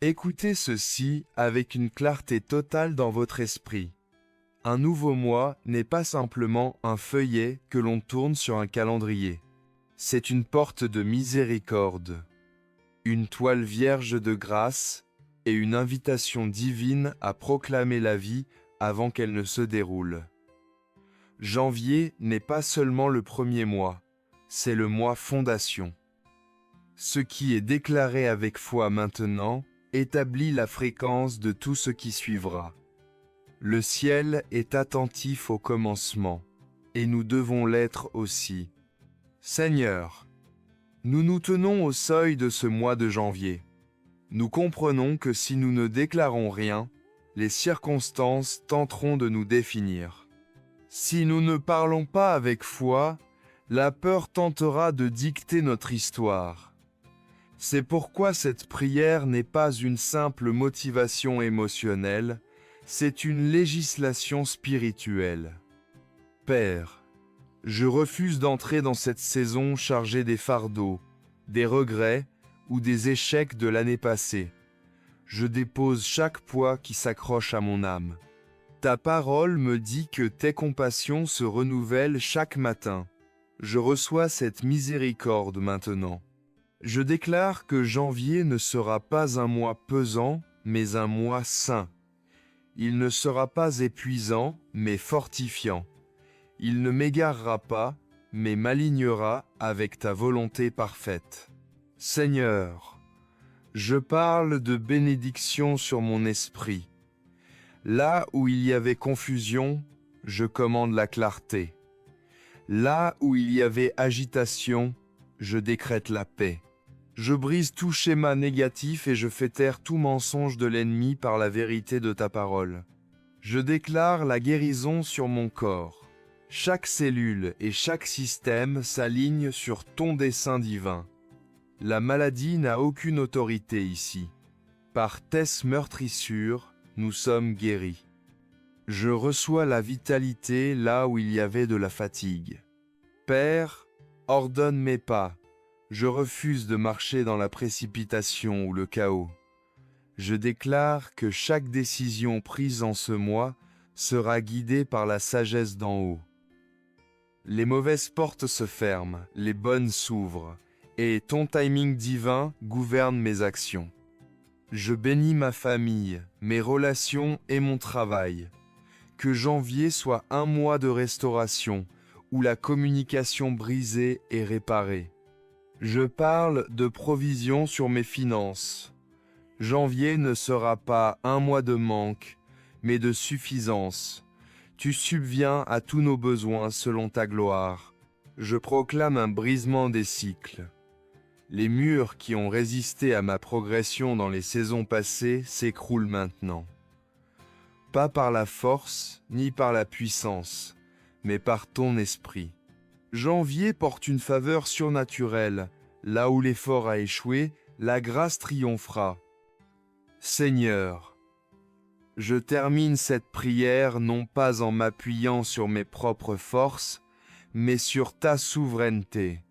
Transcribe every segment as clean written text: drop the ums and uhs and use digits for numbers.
Écoutez ceci avec une clarté totale dans votre esprit. Un nouveau mois n'est pas simplement un feuillet que l'on tourne sur un calendrier. C'est une porte de miséricorde, une toile vierge de grâce et une invitation divine à proclamer la vie avant qu'elle ne se déroule. Janvier n'est pas seulement le premier mois, c'est le mois fondation. Ce qui est déclaré avec foi maintenant établit la fréquence de tout ce qui suivra. Le ciel est attentif au commencement, et nous devons l'être aussi. Seigneur, nous nous tenons au seuil de ce mois de janvier. Nous comprenons que si nous ne déclarons rien, les circonstances tenteront de nous définir. Si nous ne parlons pas avec foi, la peur tentera de dicter notre histoire. C'est pourquoi cette prière n'est pas une simple motivation émotionnelle, c'est une législation spirituelle. Père, je refuse d'entrer dans cette saison chargée des fardeaux, des regrets ou des échecs de l'année passée. Je dépose chaque poids qui s'accroche à mon âme. Ta parole me dit que tes compassions se renouvellent chaque matin. Je reçois cette miséricorde maintenant. Je déclare que janvier ne sera pas un mois pesant, mais un mois saint. Il ne sera pas épuisant, mais fortifiant. Il ne m'égarera pas, mais m'alignera avec ta volonté parfaite. Seigneur, je parle de bénédiction sur mon esprit. Là où il y avait confusion, je commande la clarté. Là où il y avait agitation, je décrète la paix. Je brise tout schéma négatif et je fais taire tout mensonge de l'ennemi par la vérité de ta parole. Je déclare la guérison sur mon corps. Chaque cellule et chaque système s'aligne sur ton dessein divin. La maladie n'a aucune autorité ici. Par tes meurtrissures, nous sommes guéris. Je reçois la vitalité là où il y avait de la fatigue. Père, ordonne mes pas. Je refuse de marcher dans la précipitation ou le chaos. Je déclare que chaque décision prise en ce mois sera guidée par la sagesse d'en haut. Les mauvaises portes se ferment, les bonnes s'ouvrent, et ton timing divin gouverne mes actions. Je bénis ma famille, mes relations et mon travail. Que janvier soit un mois de restauration, où la communication brisée est réparée. Je parle de provision sur mes finances. Janvier ne sera pas un mois de manque, mais de suffisance. Tu subviens à tous nos besoins selon ta gloire. Je proclame un brisement des cycles. Les murs qui ont résisté à ma progression dans les saisons passées s'écroulent maintenant. Pas par la force, ni par la puissance, mais par ton esprit. Janvier porte une faveur surnaturelle. Là où l'effort a échoué, la grâce triomphera. Seigneur, je termine cette prière non pas en m'appuyant sur mes propres forces, mais sur ta souveraineté.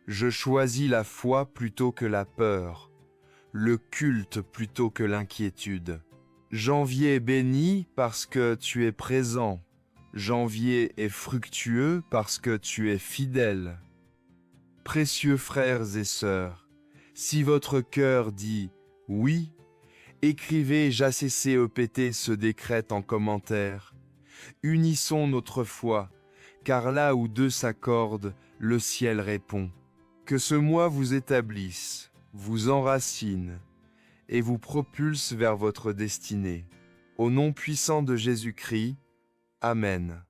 Je choisis la foi plutôt que la peur, le culte plutôt que l'inquiétude. Janvier est béni parce que tu es présent. Janvier est fructueux parce que tu es fidèle. Précieux frères et sœurs, si votre cœur dit « oui », écrivez JACCEPT ce décret en commentaire. Unissons notre foi, car là où deux s'accordent, le ciel répond. Que ce mois vous établisse, vous enracine et vous propulse vers votre destinée. Au nom puissant de Jésus-Christ, Amen.